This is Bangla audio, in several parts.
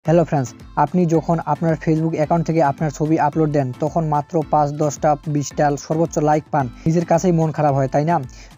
হ্যালো ফ্রেন্ডস, আপনি যখন আপনার ফেসবুক অ্যাকাউন্ট থেকে আপনার ছবি আপলোড দেন তখন মাত্র ৫-১০টা ২০টা সর্বোচ্চ লাইক পান, নিজের কাছেই মন খারাপ হয়, তাই না?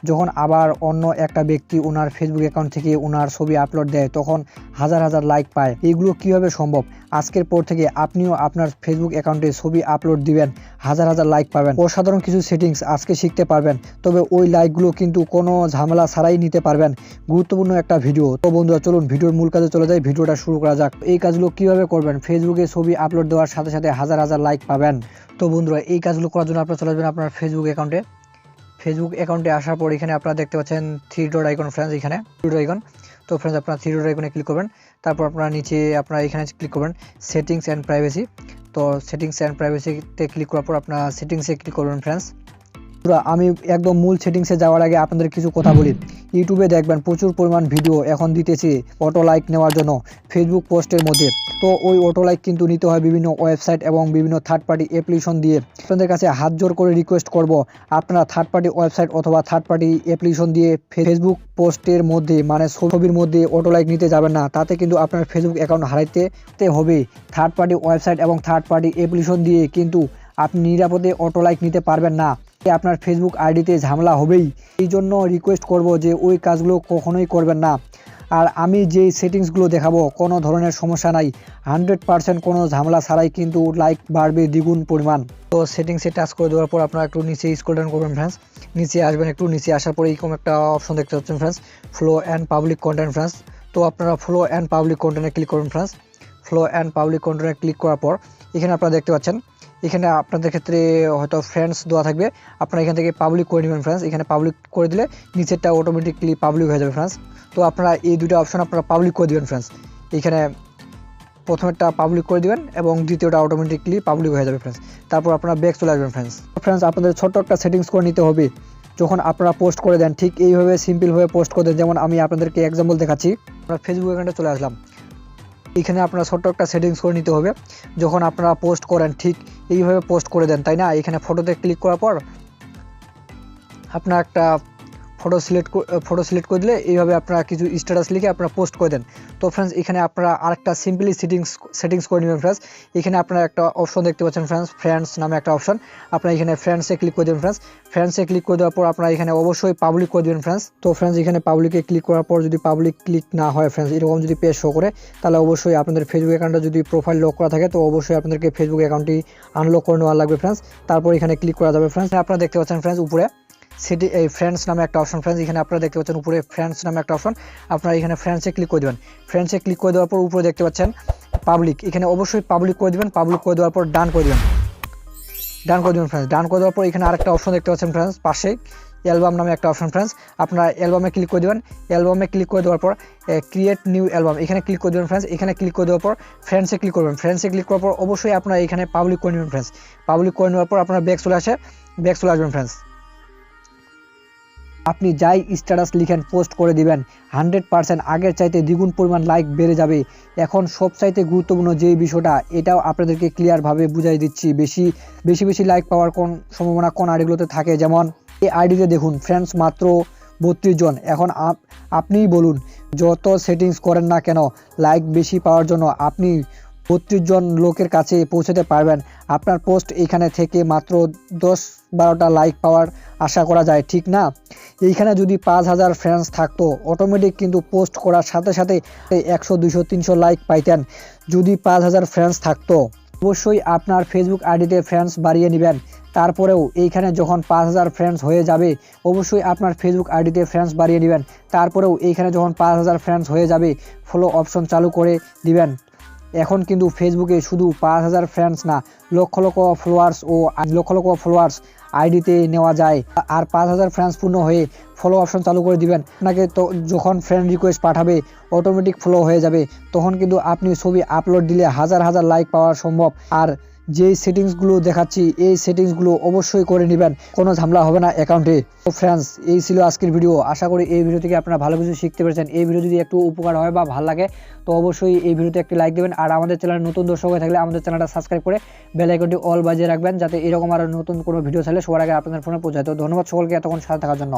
যখন আবার অন্য একটা ব্যক্তি ওনার ফেসবুক অ্যাকাউন্ট থেকে ওনার ছবি আপলোড দেয় তখন হাজার হাজার লাইক পায়। এইগুলো কীভাবে সম্ভব? আজকের পর থেকে আপনিও আপনার ফেসবুক অ্যাকাউন্টে ছবি আপলোড দিবেন, হাজার হাজার লাইক পাবেন। অসাধারণ কিছু সেটিংস আজকে শিখতে পারবেন, তবে ওই লাইকগুলো কিন্তু কোনো ঝামেলা ছাড়াই নিতে পারবেন। গুরুত্বপূর্ণ একটা ভিডিও। তো বন্ধুরা, চলুন ভিডিওর মূল কাজে চলে যাই, ভিডিওটা শুরু করা যাক। এই কাজগুলো কিভাবে করবেন? ফেসবুকে ছবি আপলোড দেওয়ার সাথে সাথে হাজার হাজার লাইক পাবেন। তো বন্ধুরা, এই কাজগুলো করার জন্য আপনারা চলে আসবেন আপনার ফেসবুক অ্যাকাউন্টে আসার পর এখানে আপনারা দেখতে পাচ্ছেন থ্রি ডট আইকন ফ্রেন্ডস, এখানে থ্রি ডট আইকন। তো ফ্রেন্ডস, আপনারা থ্রি ডট আইকনে ক্লিক করবেন, তারপর আপনারা নিচে আপনারা এখানে ক্লিক করবেন সেটিংস অ্যান্ড প্রাইভেসি। তো সেটিংস অ্যান্ড প্রাইভেসিতে ক্লিক করার পর আপনারা সেটিংসে ক্লিক করবেন ফ্রেন্ডস। আমি একদম মূল সেটিংসে যাওয়ার আগে আপনাদের কিছু কথা বলি। ইউটিউবে দেখবেন প্রচুর পরিমাণ ভিডিও এখন দিতেছি অটো লাইক নেওয়ার জন্য ফেসবুক পোস্টের মধ্যে। তো ওই অটো লাইক কিন্তু নিতে হয় বিভিন্ন ওয়েবসাইট এবং বিভিন্ন থার্ড পার্টি অ্যাপ্লিকেশন দিয়ে। আপনাদের কাছে হাত জোর করে রিকোয়েস্ট করব, আপনারা থার্ড পার্টি ওয়েবসাইট অথবা থার্ড পার্টি অ্যাপ্লিকেশন দিয়ে ফেসবুক পোস্টের মধ্যে মানে ছবির মধ্যে অটো লাইক নিতে যাবেন না, তাতে কিন্তু আপনার ফেসবুক অ্যাকাউন্ট হারাইতে হবে। থার্ড পার্টি ওয়েবসাইট এবং থার্ড পার্টি অ্যাপ্লিকেশন দিয়ে কিন্তু আপনি নিরাপদে অটো লাইক নিতে পারবেন না, আপনার ফেসবুক আইডিতে ঝামেলা হবেই। এই জন্য রিকোয়েস্ট করব যে ওই কাজগুলো কখনোই করবেন না। আর আমি যেই সেটিংসগুলো দেখাবো কোনো ধরনের সমস্যা নাই, 100% কোনো ঝামেলা ছাড়াই কিন্তু লাইক বাড়বে দ্বিগুণ পরিমাণ। তো সেটিংসে টাচ করে দেওয়ার পর আপনারা একটু নিচে স্ক্রল ডাউন করবেন ফ্রেন্ডস, নিচে আসবেন। একটু নিচে আসার পরে এরকম একটা অপশন দেখতে পাচ্ছেন friends, flow and public content friends. তো আপনারা ফ্লো অ্যান্ড পাবলিক কন্টেন্টে ক্লিক করবেন ফ্রেন্ডস। ফ্লো অ্যান্ড পাবলিক কন্টেন্টে ক্লিক করার পর এখানে আপনারা দেখতে পাচ্ছেন, এখানে আপনাদের ক্ষেত্রে হয়তো ফ্রেন্ডস দেওয়া থাকবে, আপনারা এখান থেকে পাবলিক করে নেবেন ফ্রেন্ডস। এখানে পাবলিক করে দিলে নিচেরটা অটোমেটিকলি পাবলিক হয়ে যাবে ফ্রেন্ডস। তো আপনারা এই দুটো অপশন আপনারা পাবলিক করে দেবেন ফ্রেন্ডস। এখানে প্রথমেরটা পাবলিক করে দিবেন এবং দ্বিতীয়টা অটোমেটিকলি পাবলিক হয়ে যাবে ফ্রেন্ডস। তারপর আপনারা ব্যাক চলে আসবেন ফ্রেন্ডস। আপনাদের ছোট্ট একটা সেটিংস করে নিতে হবে যখন আপনারা পোস্ট করে দেন, ঠিক এইভাবে সিম্পলভাবে পোস্ট করে দেন। যেমন আমি আপনাদেরকে এক্সাম্পল দেখাচ্ছি। আপনার ফেসবুক অ্যাকাউন্টে চলে আসলাম, এখানে আপনারা ছোট্ট একটা সেটিংস করে নিতে হবে। যখন আপনারা পোস্ট করেন ঠিক এইভাবে পোস্ট করে দেন, তাই না? এখানে ফটোতে ক্লিক করার পর আপনার একটা ফটো সিলেক্ট করে দিলে এইভাবে আপনারা কিছু স্ট্যাটাস লিখে আপনারা পোস্ট করে দেন। তো ফ্রেন্ডস, এখানে আপনারা আরেকটা সিম্পলি সেটিংস করে নেবেন ফ্রেন্ডস। এখানে আপনারা একটা অপশন দেখতে পাচ্ছেন ফ্রেন্ডস নামে একটা অপশন। আপনারা এখানে ফ্রেন্ডসে ক্লিক করে দেবেন ফ্রেন্ডসে ক্লিক করে দেওয়ার পর আপনারা এখানে অবশ্যই পাবলিক করে দেবেন ফ্রেন্ডস। তো ফ্রেন্ডস, এখানে পাবলিকে ক্লিক করার পর যদি পাবলিক ক্লিক না হয় ফ্রেন্ডস, এরকম যদি পেজ শো করে, তাহলে অবশ্যই আপনাদের ফেসবুক অ্যাকাউন্টে যদি প্রোফাইল লক করা থাকে তো অবশ্যই আপনাদেরকে ফেসবুক অ্যাকাউন্টটি আনলক করে নেওয়া লাগবে ফ্রেন্ডস। তারপর এখানে ক্লিক করা যাবে ফ্রেন্ডস। আপনারা দেখতে পাচ্ছেন ফ্রেন্ডস উপরে এই ফ্রেন্ডস নামে একটা অপশন ফ্রেন্ডস। এখানে আপনারা দেখতে পাচ্ছেন উপরে ফ্রেন্ডস নামে একটা অপশন, আপনারা এখানে ফ্রেন্ডসে ক্লিক করে দেবেন। ফ্রেন্ডসে ক্লিক করে দেওয়ার পর উপরে দেখতে পাচ্ছেন পাবলিক, এখানে অবশ্যই পাবলিক করে দেবেন। পাবলিক করে দেওয়ার পর ডান করে দেবেন ফ্রেন্ডস। ডান করে দেওয়ার পর এখানে আরেকটা অপশন দেখতে পাচ্ছেন ফ্রেন্ডস পাশে, অ্যালবাম নামে একটা অপশন ফ্রেন্ডস। আপনারা অ্যালবামে ক্লিক করে দেবেন। অ্যালবামে ক্লিক করে দেওয়ার পর ক্রিয়েট নিউ অ্যালবাম, এখানে ক্লিক করে দেবেন ফ্রেন্ডস। এখানে ক্লিক করে দেওয়ার পর ফ্রেন্ডসে ক্লিক করবেন। ফ্রেন্ডসে ক্লিক করার পর অবশ্যই আপনারা এখানে পাবলিক করে নেবেন ফ্রেন্ডস। পাবলিক করে নেওয়ার পর আপনারা ব্যাক চলে আসবেন ফ্রেন্ডস। আপনি যাই স্ট্যাটাস লিখেন পোস্ট করে দিবেন, 100% আগের চাইতে দ্বিগুণ পরিমাণ লাইক বেড়ে যাবে। এখন সবচাইতে গুরুত্বপূর্ণ যে বিষয়টা, এটাও আপনাদেরকে ক্লিয়ারভাবে বুঝাই দিচ্ছি। বেশি লাইক পাওয়ার কোন সম্ভাবনা কোন আইডিগুলোতে থাকে, যেমন এই আইডিতে দেখুন ফ্রেন্ডস মাত্র 32 জন। এখন আপনিই বলুন, যত সেটিংস করেন না কেন লাইক বেশি পাওয়ার জন্য আপনি 32 জন লোকের কাছে পৌঁছাতে পারবেন। আপনার পোস্ট এখানে থেকে মাত্র 10-12টা লাইক পাওয়ার আশা করা যায়, ঠিক না? এইখানে যদি 5000 ফ্রেন্ডস থাকতো অটোমেটিক কিন্তু পোস্ট করার সাথে সাথে 100, 200, 300 লাইক পাইতেন। যদি 5000 ফ্রেন্ডস থাকতো, অবশ্যই আপনার ফেসবুক আইডিতে ফ্রেন্ডস বাড়িয়ে নেবেন। তারপরেও এইখানে যখন 5000 ফ্রেন্ডস হয়ে যাবে অবশ্যই আপনার ফেসবুক আইডিতে ফ্রেন্ডস বাড়িয়ে নেবেন। তারপরেও এইখানে যখন 5000 ফ্রেন্ডস হয়ে যাবে ফলো অপশন চালু করে দিবেন। এখন কিন্তু ফেসবুকে শুধু 5000 ফ্রেন্ডস না, লক্ষ লক্ষ ফলোয়ার্স আইডিতে নেওয়া যায়। আর 5000 ফ্রেন্ডস পূর্ণ হয়ে ফলো অপশন চালু করে দিবেন। আপনাকে তো যখন ফ্রেন্ড রিকোয়েস্ট পাঠাবে অটোমেটিক ফলো হয়ে যাবে, তখন কিন্তু আপনি ছবি আপলোড দিলে হাজার হাজার লাইক পাওয়া সম্ভব। আর যেই সেটিংসগুলো দেখাচ্ছি এই সেটিংসগুলো অবশ্যই করে নেবেন, কোনো ঝামেলা হবে না অ্যাকাউন্টে। তো ফ্রেন্ডস, এই ছিল আজকের ভিডিও। আশা করি এই ভিডিও থেকে আপনারা ভালো কিছু শিখতে পেরেছেন। এই ভিডিও যদি একটু উপকার হয় বা ভালো লাগে তো অবশ্যই এই ভিডিওতে একটি লাইক দেবেন। আর আমাদের চ্যানেলে নতুন দর্শক হয়ে থাকলে আমাদের চ্যানেলটা সাবস্ক্রাইব করে বেল আইকনটি অল বাজিয়ে রাখবেন, যাতে এরকম আরও নতুন কোনো ভিডিও চাইলে সবার আগে আপনাদের ফোনে পৌঁছায়। তো ধন্যবাদ সকলকে এতক্ষণ সাথে থাকার জন্য।